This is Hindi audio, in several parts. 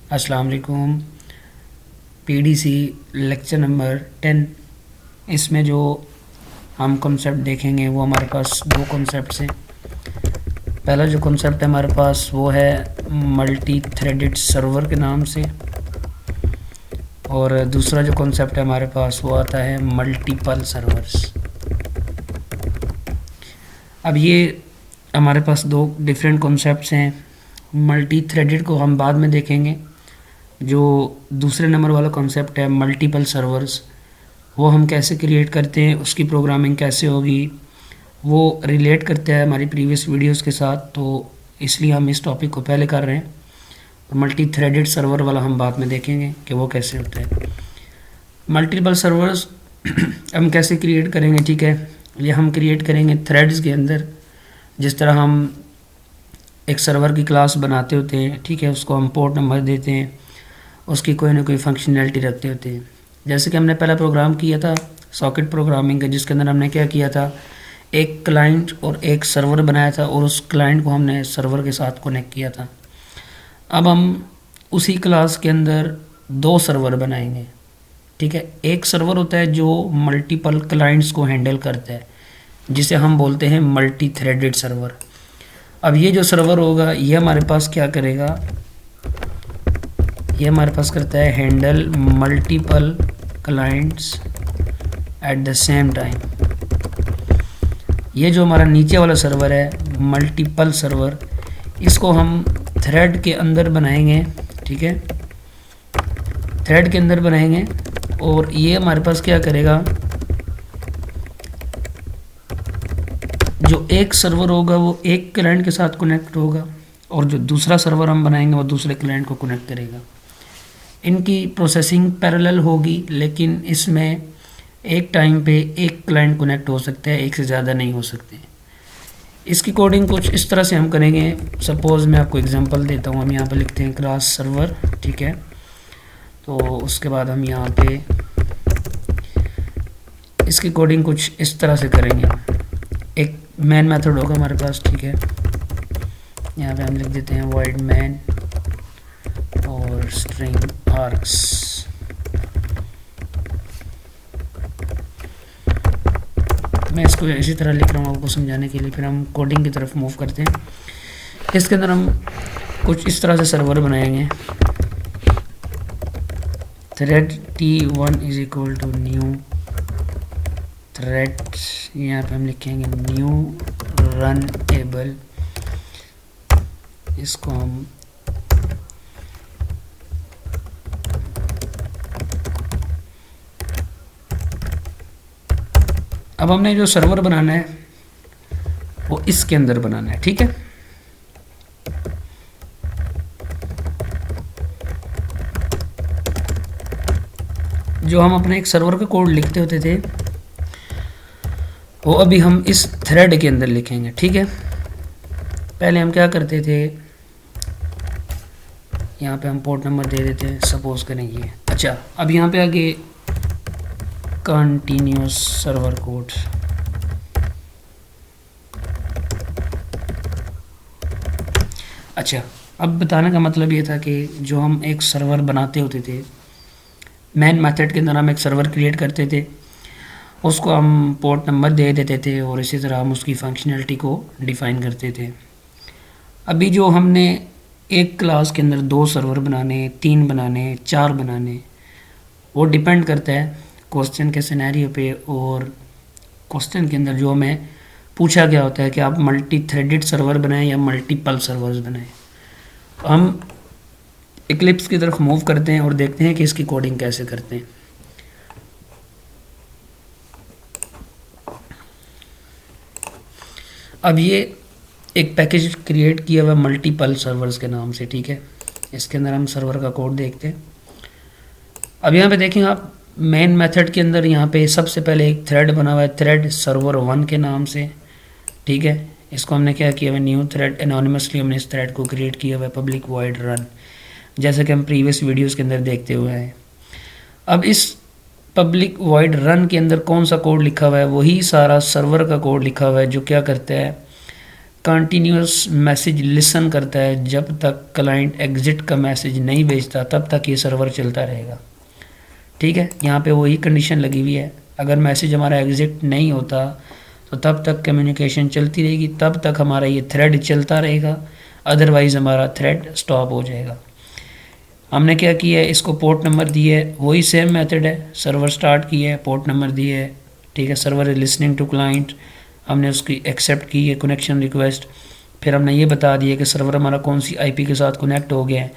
अस्सलाम वालेकुम। PDC lecture number 10। इसमें जो हम कॉन्सेप्ट देखेंगे वो हमारे पास दो कॉन्सेप्ट्स हैं। पहला जो कॉन्सेप्ट है हमारे पास वो है मल्टी थ्रेडेड सर्वर के नाम से, और दूसरा जो कॉन्सेप्ट है हमारे पास वो आता है मल्टीपल सर्वर्स। अब ये हमारे पास दो डिफरेंट कॉन्सेप्ट्स हैं। मल्टी थ्रेडेड को हम बाद में देखेंगे। जो दूसरे नंबर वाला कॉन्सेप्ट है मल्टीपल सर्वर्स, वो हम कैसे क्रिएट करते हैं, उसकी प्रोग्रामिंग कैसे होगी, वो रिलेट करते हैं हमारी प्रीवियस वीडियोस के साथ, तो इसलिए हम इस टॉपिक को पहले कर रहे हैं। और मल्टी थ्रेडेड सर्वर वाला हम बाद में देखेंगे कि वो कैसे होता है। मल्टीपल सर्वर्स हम कैसे क्रिएट करेंगे, ठीक है। ये हम क्रिएट करेंगे थ्रेड्स के अंदर। जिस तरह हम एक सर्वर की क्लास बनाते होते हैं, ठीक है, उसको हम पोर्ट नंबर देते हैं, उसकी कोई ना कोई फंक्शनैलिटी रखते होते हैं। जैसे कि हमने पहला प्रोग्राम किया था सॉकेट प्रोग्रामिंग का, जिसके अंदर हमने क्या किया था, एक क्लाइंट और एक सर्वर बनाया था और उस क्लाइंट को हमने सर्वर के साथ कनेक्ट किया था। अब हम उसी क्लास के अंदर दो सर्वर बनाएंगे, ठीक है। एक सर्वर होता है जो मल्टीपल क्लाइंट्स को हैंडल करता है, जिसे हम बोलते हैं मल्टी थ्रेडेड सर्वर। अब ये जो सर्वर होगा ये हमारे पास क्या करेगा, ये हमारे पास करता है handle multiple clients at the same time. ये जो हमारा नीचे वाला सर्वर है मल्टीपल सर्वर, इसको हम थ्रेड के अंदर बनाएंगे, ठीक है, थ्रेड के अंदर बनाएंगे। और ये हमारे पास क्या करेगा, जो एक सर्वर होगा वो एक क्लाइंट के साथ कनेक्ट होगा और जो दूसरा सर्वर हम बनाएंगे वो दूसरे क्लाइंट को कनेक्ट करेगा। इनकी प्रोसेसिंग पैरेलल होगी, लेकिन इसमें एक टाइम पे एक क्लाइंट कनेक्ट हो सकता है, एक से ज़्यादा नहीं हो सकते। इसकी कोडिंग कुछ इस तरह से हम करेंगे। सपोज़ मैं आपको एग्जांपल देता हूँ। हम यहाँ पे लिखते हैं क्लास सर्वर, ठीक है। तो उसके बाद हम यहाँ पे इसकी कोडिंग कुछ इस तरह से करेंगे। एक मेन मेथड होगा हमारे पास, ठीक है। यहाँ पे हम लिख देते हैं void main और स्ट्रिंग आर्क्स। मैं इसको इसी तरह लिख रहा हूँ आपको समझाने के लिए। फिर हम कोडिंग की तरफ मूव करते हैं। इसके अंदर हम कुछ इस तरह से सर्वर बनाएंगे। Thread T1 is equal to new thread, यहाँ पे हम लिखेंगे न्यू रन एबल। इसको हम अब हमने जो सर्वर बनाना है वो इसके अंदर बनाना है, ठीक है। जो हम अपने एक सर्वर का कोड लिखते होते थे वो अभी हम इस थ्रेड के अंदर लिखेंगे, ठीक है। पहले हम क्या करते थे, यहाँ पे हम पोर्ट नंबर दे देते हैं, सपोज करेंगे। अच्छा, अब यहाँ पे आगे कंटिन्यूस सर्वर कोड। अच्छा, अब बताने का मतलब ये था कि जो हम एक सर्वर बनाते होते थे, मेन मेथड के अंदर हम एक सर्वर क्रिएट करते थे, उसको हम पोर्ट नंबर दे देते थे और इसी तरह हम उसकी फंक्शनैलिटी को डिफ़ाइन करते थे। अभी जो हमने एक क्लास के अंदर दो सर्वर बनाने, तीन बनाने, चार बनाने, वो डिपेंड करता है क्वेश्चन के सिनेरियो पे और क्वेश्चन के अंदर जो हमें पूछा गया होता है कि आप मल्टी थ्रेडेड सर्वर बनाएं या मल्टीपल सर्वर्स बनाएं। तो हम इक्लिप्स की तरफ मूव करते हैं और देखते हैं कि इसकी कोडिंग कैसे करते हैं। अब ये एक पैकेज क्रिएट किया हुआ मल्टीपल सर्वर्स के नाम से, ठीक है। इसके अंदर हम सर्वर का कोड देखते हैं। अब यहाँ पे देखें आप, मेन मेथड के अंदर यहाँ पे सबसे पहले एक थ्रेड बना हुआ है थ्रेड सर्वर 1 के नाम से, ठीक है। इसको हमने क्या किया हुआ, न्यू थ्रेड, एनोनिमसली हमने इस थ्रेड को क्रिएट किया हुआ है, पब्लिक वॉइड रन, जैसे कि हम प्रीवियस वीडियोस के अंदर देखते हुए हैं। अब इस पब्लिक वॉइड रन के अंदर कौन सा कोड लिखा हुआ है, वही सारा सर्वर का कोड लिखा हुआ है, जो क्या करता है, कंटिन्यूस मैसेज लिसन करता है जब तक क्लाइंट एग्जिट का मैसेज नहीं भेजता, तब तक ये सर्वर चलता रहेगा। ठीक है, यहाँ पे वही कंडीशन लगी हुई है, अगर मैसेज हमारा एग्जिट नहीं होता तो तब तक कम्युनिकेशन चलती रहेगी, तब तक हमारा ये थ्रेड चलता रहेगा, अदरवाइज़ हमारा थ्रेड स्टॉप हो जाएगा। हमने क्या किया है, इसको पोर्ट नंबर दिए है, वही सेम मेथड है, सर्वर स्टार्ट किया है, पोर्ट नंबर दिए है। ठीक है, server is listening to client, हमने उसकी एक्सेप्ट की है कनेक्शन रिक्वेस्ट, फिर हमने ये बता दिया कि सर्वर हमारा कौन सी आईपी के साथ कनेक्ट हो गया है।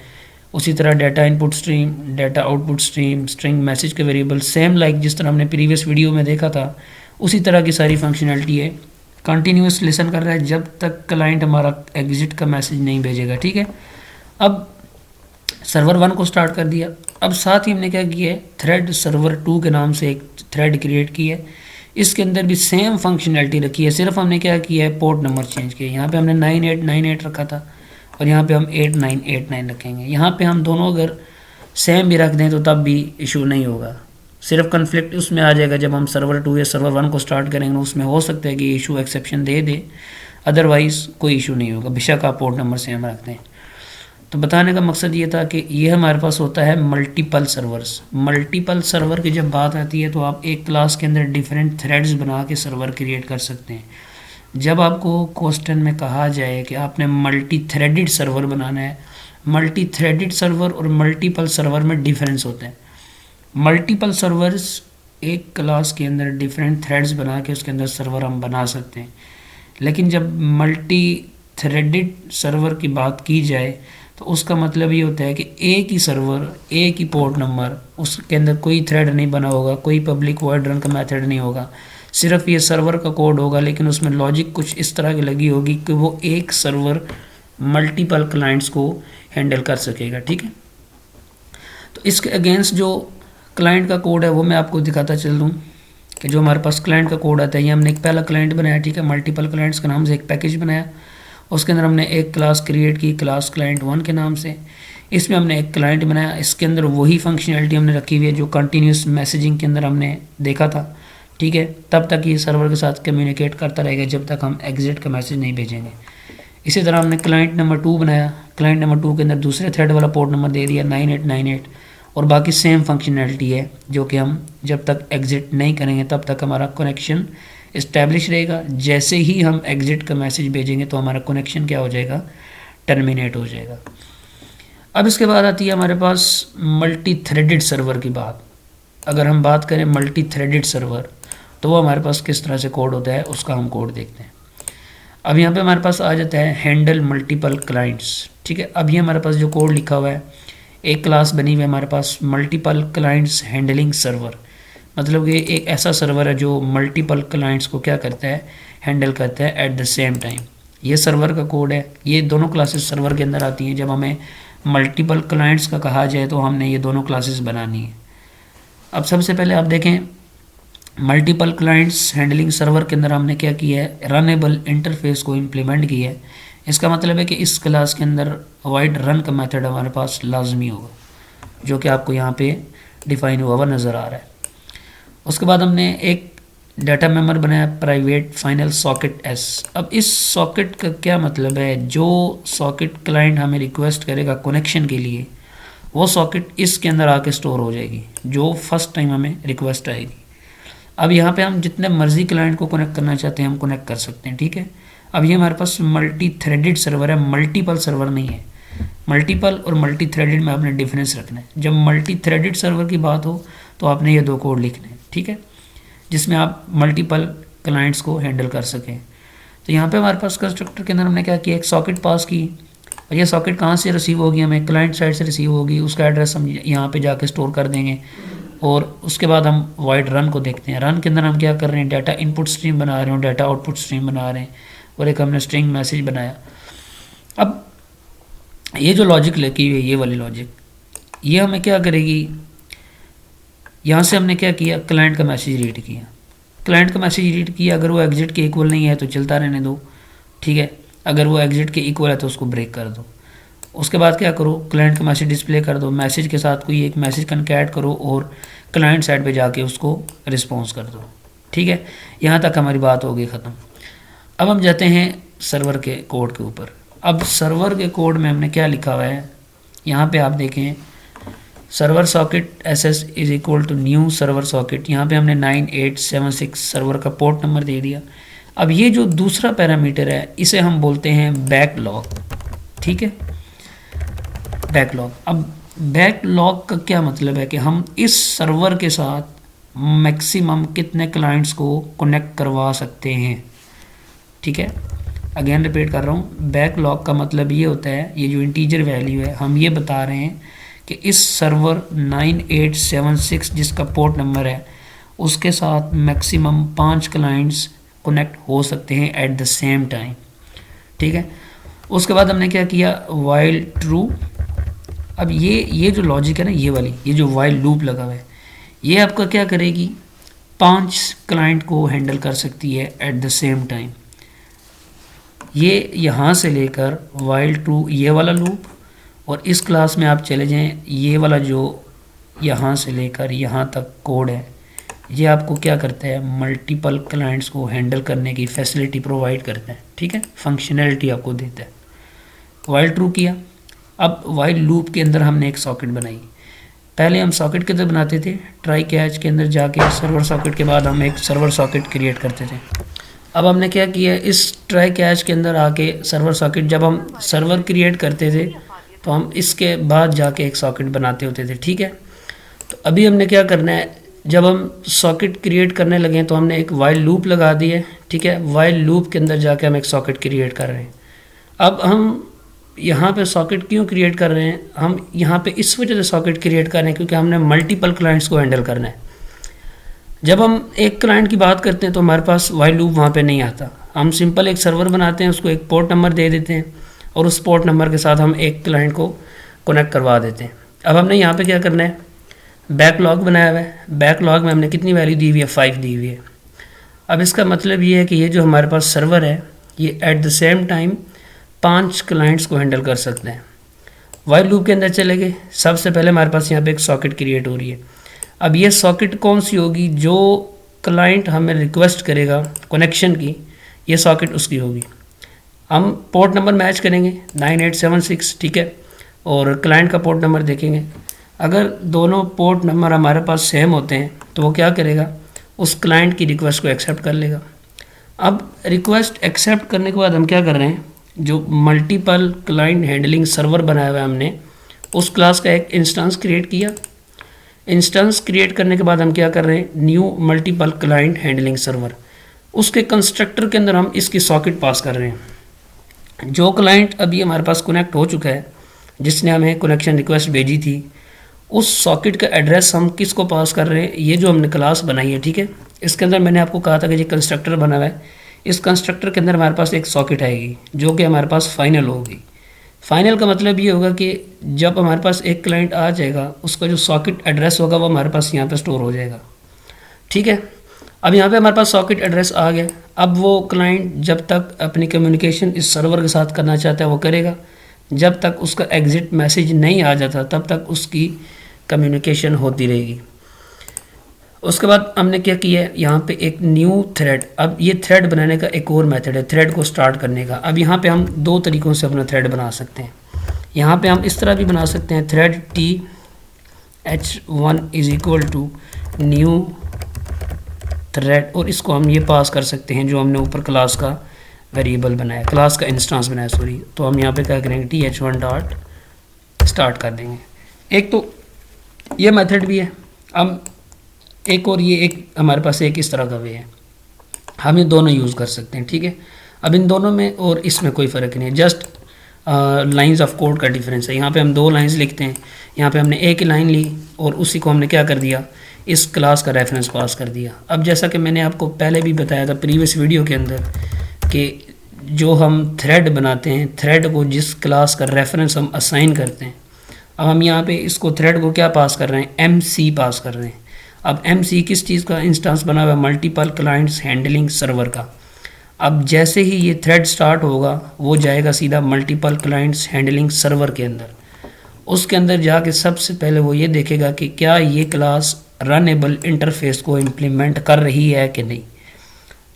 उसी तरह data input stream, data output stream, string message के वेरिएबल, सेम लाइक जिस तरह हमने प्रीवियस वीडियो में देखा था उसी तरह की सारी फंक्शनैलिटी है। कंटिन्यूस लिसन कर रहा है जब तक क्लाइंट हमारा एग्जिट का मैसेज नहीं भेजेगा। ठीक है, अब सर्वर 1 को स्टार्ट कर दिया। अब साथ ही हमने क्या किया है, थ्रेड सर्वर 2 के नाम से एक थ्रेड क्रिएट की है, इसके अंदर भी सेम फंक्शनैलिटी रखी है, सिर्फ हमने क्या किया है, पोर्ट नंबर चेंज किया। यहाँ पे हमने 9898 रखा था और यहाँ पे हम 8989 रखेंगे। यहाँ पे हम दोनों अगर सेम भी रख दें तो तब भी इशू नहीं होगा, सिर्फ कन्फ्लिक्ट उसमें आ जाएगा जब हम सर्वर 2 या सर्वर 1 को स्टार्ट करेंगे, उसमें हो सकता है कि इशू एक्सेप्शन दे दे, अदरवाइज़ कोई इशू नहीं होगा, बेशक आप पोर्ट नंबर सेम रख दें। तो बताने का मकसद ये था कि ये हमारे पास होता है मल्टीपल सर्वर्स। मल्टीपल सर्वर की जब बात आती है तो आप एक क्लास के अंदर डिफरेंट थ्रेड्स बना के सर्वर क्रिएट कर सकते हैं। जब आपको क्वेश्चन में कहा जाए कि आपने मल्टी थ्रेडेड सर्वर बनाना है, मल्टी थ्रेडेड सर्वर और मल्टीपल सर्वर में डिफरेंस होता है। मल्टीपल सर्वर्स एक क्लास के अंदर डिफरेंट थ्रेड्स बना के उसके अंदर सर्वर हम बना सकते हैं, लेकिन जब मल्टी थ्रेडेड सर्वर की बात की जाए तो उसका मतलब ये होता है कि एक ही सर्वर, एक ही पोर्ट नंबर, उसके अंदर कोई थ्रेड नहीं बना होगा, कोई पब्लिक वॉइड रन का मेथड नहीं होगा, सिर्फ ये सर्वर का कोड होगा, लेकिन उसमें लॉजिक कुछ इस तरह की लगी होगी कि वो एक सर्वर मल्टीपल क्लाइंट्स को हैंडल कर सकेगा। ठीक है, तो इसके अगेंस्ट जो क्लाइंट का कोड है वो मैं आपको दिखाता चल दूँ कि जो हमारे पास क्लाइंट का कोड आता है, ये हमने एक पहला क्लाइंट बनाया। ठीक है, मल्टीपल क्लाइंट्स के नाम से एक पैकेज बनाया, उसके अंदर हमने एक क्लास क्रिएट की, क्लास क्लाइंट 1 के नाम से। इसमें हमने एक क्लाइंट बनाया, इसके अंदर वही फंक्शनैलिटी हमने रखी हुई है जो कंटिन्यूस मैसेजिंग के अंदर हमने देखा था। ठीक है, तब तक ये सर्वर के साथ कम्युनिकेट करता रहेगा जब तक हम एग्जिट का मैसेज नहीं भेजेंगे। इसी तरह हमने क्लाइंट नंबर 2 बनाया, क्लाइंट नंबर 2 के अंदर दूसरे थ्रेड वाला पोर्ट नंबर दे दिया 9898, और बाकी सेम फंक्शनैलिटी है जो कि हम जब तक एग्जिट नहीं करेंगे तब तक हमारा कनेक्शन इस्टेब्लिश रहेगा। जैसे ही हम एग्जिट का मैसेज भेजेंगे तो हमारा कनेक्शन क्या हो जाएगा, टर्मिनेट हो जाएगा। अब इसके बाद आती है हमारे पास मल्टी थ्रेडेड सर्वर की बात। अगर हम बात करें मल्टी थ्रेडेड सर्वर तो वो हमारे पास किस तरह से कोड होता है, उसका हम कोड देखते हैं। अब यहाँ पे हमारे पास आ जाता है हैंडल मल्टीपल क्लाइंट्स। ठीक है, अभी हमारे पास जो कोड लिखा हुआ है, एक क्लास बनी हुई है हमारे पास मल्टीपल क्लाइंट्स हैंडलिंग सर्वर, मतलब कि एक ऐसा सर्वर है जो मल्टीपल क्लाइंट्स को क्या करता है, हैंडल करता है एट द सेम टाइम। ये सर्वर का कोड है, ये दोनों क्लासेस सर्वर के अंदर आती हैं। जब हमें मल्टीपल क्लाइंट्स का कहा जाए तो हमने ये दोनों क्लासेस बनानी है। अब सबसे पहले आप देखें मल्टीपल क्लाइंट्स हैंडलिंग सर्वर के अंदर हमने क्या किया है, रनेबल इंटरफेस को इम्प्लीमेंट किया है। इसका मतलब है कि इस क्लास के अंदर वाइड रन का मेथड हमारे पास लाजमी होगा, जो कि आपको यहाँ पे डिफाइन हुआ नज़र आ रहा है। उसके बाद हमने एक डाटा मेंबर बनाया प्राइवेट फाइनल सॉकेट एस। अब इस सॉकेट का क्या मतलब है, जो सॉकेट क्लाइंट हमें रिक्वेस्ट करेगा कनेक्शन के लिए, वो सॉकेट इसके अंदर आके स्टोर हो जाएगी जो फर्स्ट टाइम हमें रिक्वेस्ट आएगी। अब यहाँ पे हम जितने मर्जी क्लाइंट को कनेक्ट करना चाहते हैं हम कनेक्ट कर सकते हैं। ठीक है, अब ये हमारे पास मल्टी थ्रेडेड सर्वर है, मल्टीपल सर्वर नहीं है। मल्टीपल और मल्टी थ्रेडेड में आपने डिफरेंस रखना है। जब मल्टी थ्रेडेड सर्वर की बात हो तो आपने ये दो कोड लिखने हैं। ठीक है, जिसमें आप मल्टीपल क्लाइंट्स को हैंडल कर सकें। तो यहाँ पे हमारे पास कंस्ट्रक्टर के अंदर हमने क्या किया, एक सॉकेट पास की, और ये सॉकेट कहाँ से रिसीव होगी, हमें क्लाइंट साइड से रिसीव होगी, उसका एड्रेस हम यहाँ पे जाके स्टोर कर देंगे। और उसके बाद हम वाइड रन को देखते हैं। रन के अंदर हम क्या कर रहे हैं, डाटा इनपुट स्ट्रीम बना रहे हैं, डाटा आउटपुट स्ट्रीम बना रहे हैं, और एक हमने स्ट्रिंग मैसेज बनाया। अब ये जो लॉजिक लगी हुई है, ये वाली लॉजिक, ये हमें क्या करेगी, यहाँ से हमने क्या किया, क्लाइंट का मैसेज रीड किया। क्लाइंट का मैसेज रीड किया, अगर वो एग्जिट के इक्वल नहीं है तो चलता रहने दो। ठीक है, अगर वो एग्जिट के इक्वल है तो उसको ब्रेक कर दो। उसके बाद क्या करो, क्लाइंट का मैसेज डिस्प्ले कर दो, मैसेज के साथ कोई एक मैसेज कनकैट करो और क्लाइंट साइड पे जाके उसको रिस्पॉन्स कर दो। ठीक है, यहाँ तक हमारी बात होगी ख़त्म। अब हम जाते हैं सर्वर के कोड के ऊपर। अब सर्वर के कोड में हमने क्या लिखा हुआ है, यहाँ पे आप देखें server socket SS is equal to new server socket, यहाँ पे हमने 9876 सर्वर का पोर्ट नंबर दे दिया। अब ये जो दूसरा पैरामीटर है इसे हम बोलते हैं बैकलॉग, ठीक है, बैकलॉग। अब बैकलॉग का क्या मतलब है कि हम इस सर्वर के साथ मैक्सिमम कितने क्लाइंट्स को कनेक्ट करवा सकते हैं, ठीक है। अगेन रिपीट कर रहा हूँ, बैकलॉग का मतलब ये होता है, ये जो इंटीजर वैल्यू है हम ये बता रहे हैं कि इस सर्वर 9876 जिसका पोर्ट नंबर है उसके साथ मैक्सिमम 5 क्लाइंट्स कनेक्ट हो सकते हैं एट द सेम टाइम, ठीक है। उसके बाद हमने क्या किया, वाइल ट्रू। अब ये जो लॉजिक है ना, ये वाली, ये जो वाइल लूप लगा हुआ है, ये आपका क्या करेगी, 5 क्लाइंट को हैंडल कर सकती है एट द सेम टाइम। ये यहाँ से लेकर वाइल ट्रू ये वाला लूप, और इस क्लास में आप चले जाएं, ये वाला जो यहाँ से लेकर यहाँ तक कोड है, ये आपको क्या करता है, मल्टीपल क्लाइंट्स को हैंडल करने की फैसिलिटी प्रोवाइड करता है, ठीक है, फंक्शनैलिटी आपको देता है। वाइल ट्रू किया। अब वाइल लूप के अंदर हमने एक सॉकेट बनाई। पहले हम सॉकेट के अंदर बनाते थे, ट्राई कैच के अंदर जाके सर्वर सॉकेट के बाद हम एक सर्वर सॉकेट क्रिएट करते थे। अब हमने क्या किया, इस ट्राई कैच के अंदर आके सर्वर सॉकेट, जब हम सर्वर क्रिएट करते थे तो हम इसके बाद जाके एक सॉकेट बनाते होते थे, ठीक है। तो अभी हमने क्या करना है, जब हम सॉकेट क्रिएट करने लगे तो हमने एक वाइल लूप लगा दी है, ठीक है। वाइल लूप के अंदर जाके हम एक सॉकेट क्रिएट कर रहे हैं। अब हम यहाँ पे सॉकेट क्यों क्रिएट कर रहे हैं, हम यहाँ पे इस वजह से सॉकेट क्रिएट कर रहे हैं क्योंकि हमने मल्टीपल क्लाइंट्स को हैंडल करना है। जब हम एक क्लाइंट की बात करते हैं तो हमारे पास वाइल लूप वहाँ पे नहीं आता, हम सिंपल एक सर्वर बनाते हैं, उसको एक पोर्ट नंबर दे देते हैं और उस पोर्ट नंबर के साथ हम एक क्लाइंट को कनेक्ट करवा देते हैं। अब हमने यहाँ पे क्या करना है, बैकलॉग बनाया हुआ है, बैकलॉग में हमने कितनी वैल्यू दी हुई है, 5 दी हुई है। अब इसका मतलब ये है कि ये जो हमारे पास सर्वर है ये at the same time 5 clients को हैंडल कर सकते हैं। वाइल लूप के अंदर चले गए, सबसे पहले हमारे पास यहाँ पे एक सॉकेट क्रिएट हो रही है। अब ये सॉकेट कौन सी होगी, जो क्लाइंट हमें रिक्वेस्ट करेगा कनेक्शन की, ये सॉकेट उसकी होगी। हम पोर्ट नंबर मैच करेंगे 9876, ठीक है, और क्लाइंट का पोर्ट नंबर देखेंगे। अगर दोनों पोर्ट नंबर हमारे पास सेम होते हैं तो वो क्या करेगा, उस क्लाइंट की रिक्वेस्ट को एक्सेप्ट कर लेगा। अब रिक्वेस्ट एक्सेप्ट करने के बाद हम क्या कर रहे हैं, जो मल्टीपल क्लाइंट हैंडलिंग सर्वर बनाया हुआ है हमने, उस क्लास का एक इंस्टेंस क्रिएट किया। इंस्टेंस क्रिएट करने के बाद हम क्या कर रहे हैं, new multiple client handling server, उसके कंस्ट्रक्टर के अंदर हम इसकी सॉकेट पास कर रहे हैं। जो क्लाइंट अभी हमारे पास कनेक्ट हो चुका है, जिसने हमें कनेक्शन रिक्वेस्ट भेजी थी, उस सॉकेट का एड्रेस हम किसको पास कर रहे हैं, ये जो हमने क्लास बनाई है, ठीक है। इसके अंदर मैंने आपको कहा था कि ये कंस्ट्रक्टर बना हुआ है, इस कंस्ट्रक्टर के अंदर हमारे पास एक सॉकेट आएगी जो कि हमारे पास फाइनल होगी। फाइनल का मतलब ये होगा कि जब हमारे पास एक क्लाइंट आ जाएगा, उसका जो सॉकेट एड्रेस होगा वो हमारे पास यहाँ पे स्टोर हो जाएगा, ठीक है। अब यहाँ पे हमारे पास सॉकेट एड्रेस आ गया। अब वो क्लाइंट जब तक अपनी कम्युनिकेशन इस सर्वर के साथ करना चाहता है वो करेगा, जब तक उसका एग्जिट मैसेज नहीं आ जाता तब तक उसकी कम्युनिकेशन होती रहेगी। उसके बाद हमने क्या किया है, यहाँ पे एक न्यू थ्रेड। अब ये थ्रेड बनाने का एक और मेथड है थ्रेड को स्टार्ट करने का। अब यहाँ पे हम 2 तरीक़ों से अपना थ्रेड बना सकते हैं। यहाँ पे हम इस तरह भी बना सकते हैं, thread TH1 is equal to new thread, और इसको हम ये पास कर सकते हैं जो हमने ऊपर क्लास का वेरिएबल बनाया, क्लास का इंस्टेंस बनाया, सॉरी। तो हम यहाँ पे क्या करेंगे, TH1 डॉट स्टार्ट कर देंगे। एक तो ये मेथड भी है, हम एक और ये एक हमारे पास एक इस तरह का वे है, हम ये दोनों यूज़ कर सकते हैं, ठीक है। अब इन दोनों में और इसमें कोई फ़र्क नहीं है, जस्ट लाइंस ऑफ कोड का डिफरेंस है। यहाँ पे हम 2 लाइंस लिखते हैं, यहाँ पे हमने एक ही लाइन ली और उसी को हमने क्या कर दिया, इस क्लास का रेफरेंस पास कर दिया। अब जैसा कि मैंने आपको पहले भी बताया था प्रीवियस वीडियो के अंदर कि जो हम थ्रेड बनाते हैं, थ्रेड को जिस क्लास का रेफरेंस हम असाइन करते हैं, अब हम यहाँ पे इसको थ्रेड को क्या पास कर रहे हैं, MC पास कर रहे हैं। अब MC किस चीज़ का इंस्टेंस बना हुआ है, मल्टीपल क्लाइंट्स हैंडलिंग सर्वर का। अब जैसे ही ये थ्रेड स्टार्ट होगा वो जाएगा सीधा मल्टीपल क्लाइंट्स हैंडलिंग सर्वर के अंदर। उसके अंदर जाके सबसे पहले वो ये देखेगा कि क्या ये क्लास रनेबल इंटरफेस को इम्प्लीमेंट कर रही है कि नहीं।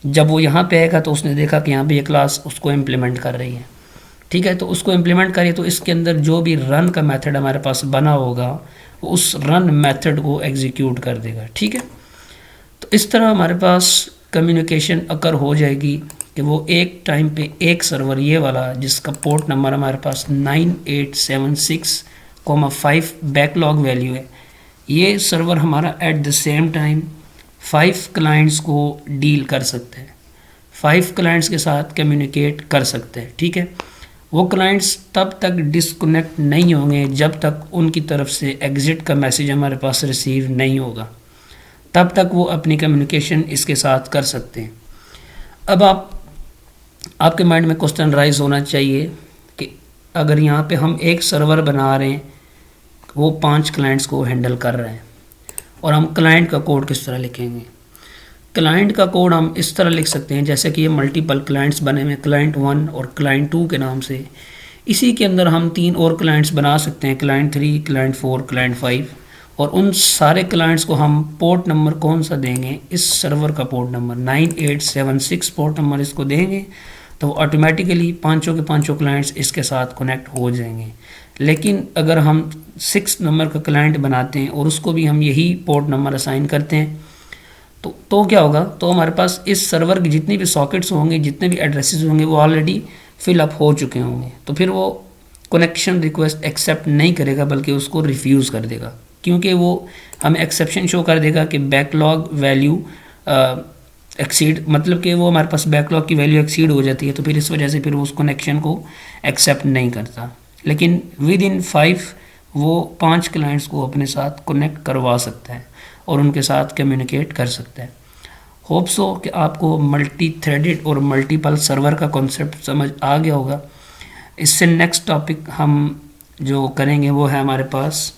जब वो यहाँ पे आएगा तो उसने देखा कि यहाँ पे ये क्लास उसको इम्प्लीमेंट कर रही है, ठीक है। तो उसको इम्प्लीमेंट करिए तो इसके अंदर जो भी रन का मेथड हमारे पास बना होगा वो उस रन मेथड को एग्जीक्यूट कर देगा, ठीक है। तो इस तरह हमारे पास कम्युनिकेशन अकर हो जाएगी कि वो एक टाइम पे एक सर्वर ये वाला जिसका पोर्ट नंबर हमारे पास 9876,5 बैकलॉग वैल्यू है, ये सर्वर हमारा at the same time 5 clients को डील कर सकते हैं, 5 क्लाइंट्स के साथ कम्युनिकेट कर सकते हैं, ठीक है। वो क्लाइंट्स तब तक डिस्कनेक्ट नहीं होंगे जब तक उनकी तरफ से एग्ज़िट का मैसेज हमारे पास रिसीव नहीं होगा, तब तक वो अपनी कम्युनिकेशन इसके साथ कर सकते हैं। अब आपके माइंड में क्वेश्चन राइज होना चाहिए कि अगर यहाँ पे हम एक सर्वर बना रहे हैं, वो 5 क्लाइंट्स को हैंडल कर रहे हैं, और हम क्लाइंट का कोड किस तरह लिखेंगे। क्लाइंट का कोड हम इस तरह लिख सकते हैं जैसे कि ये मल्टीपल क्लाइंट्स बने हुए, क्लाइंट 1 और क्लाइंट 2 के नाम से। इसी के अंदर हम 3 और क्लाइंट्स बना सकते हैं, क्लाइंट 3, क्लाइंट 4, क्लाइंट 5, और उन सारे क्लाइंट्स को हम पोर्ट नंबर कौन सा देंगे, इस सर्वर का पोर्ट नंबर 9876 पोर्ट नंबर इसको देंगे, तो ऑटोमेटिकली पांचों के पांचों क्लाइंट्स इसके साथ कनेक्ट हो जाएंगे। लेकिन अगर हम 6 नंबर का क्लाइंट बनाते हैं और उसको भी हम यही पोर्ट नंबर असाइन करते हैं तो क्या होगा, तो हमारे पास इस सर्वर की जितनी भी सॉकेट्स होंगे, जितने भी एड्रेसेस होंगे, वो ऑलरेडी फिलअप हो चुके होंगे, तो फिर वो कनेक्शन रिक्वेस्ट एक्सेप्ट नहीं करेगा बल्कि उसको रिफ्यूज़ कर देगा, क्योंकि वो हमें एक्सेप्शन शो कर देगा कि बैकलॉग वैल्यू एक्सीड, मतलब कि वो हमारे पास बैकलॉग की वैल्यू एक्सीड हो जाती है, तो फिर इस वजह से फिर वो उस कनेक्शन को एक्सेप्ट नहीं करता। लेकिन विद इन 5 वो 5 क्लाइंट्स को अपने साथ कनेक्ट करवा सकता है और उनके साथ कम्युनिकेट कर सकता है। होप सो कि आपको मल्टी थ्रेडेड और मल्टीपल सर्वर का कॉन्सेप्ट समझ आ गया होगा। इससे नेक्स्ट टॉपिक हम जो करेंगे वो है हमारे पास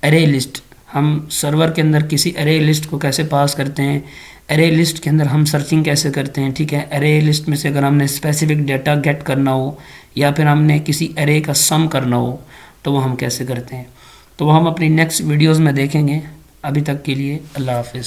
एरे लिस्ट। हम सर्वर के अंदर किसी एरे लिस्ट को कैसे पास करते हैं, एरे लिस्ट के अंदर हम सर्चिंग कैसे करते हैं, ठीक है। एरे लिस्ट में से अगर हमने स्पेसिफिक डेटा गेट करना हो या फिर हमने किसी एरे का सम करना हो तो वो हम कैसे करते हैं, तो वो हम अपनी नेक्स्ट वीडियोज़ में देखेंगे। अभी तक के लिए अल्लाह हाफिज़।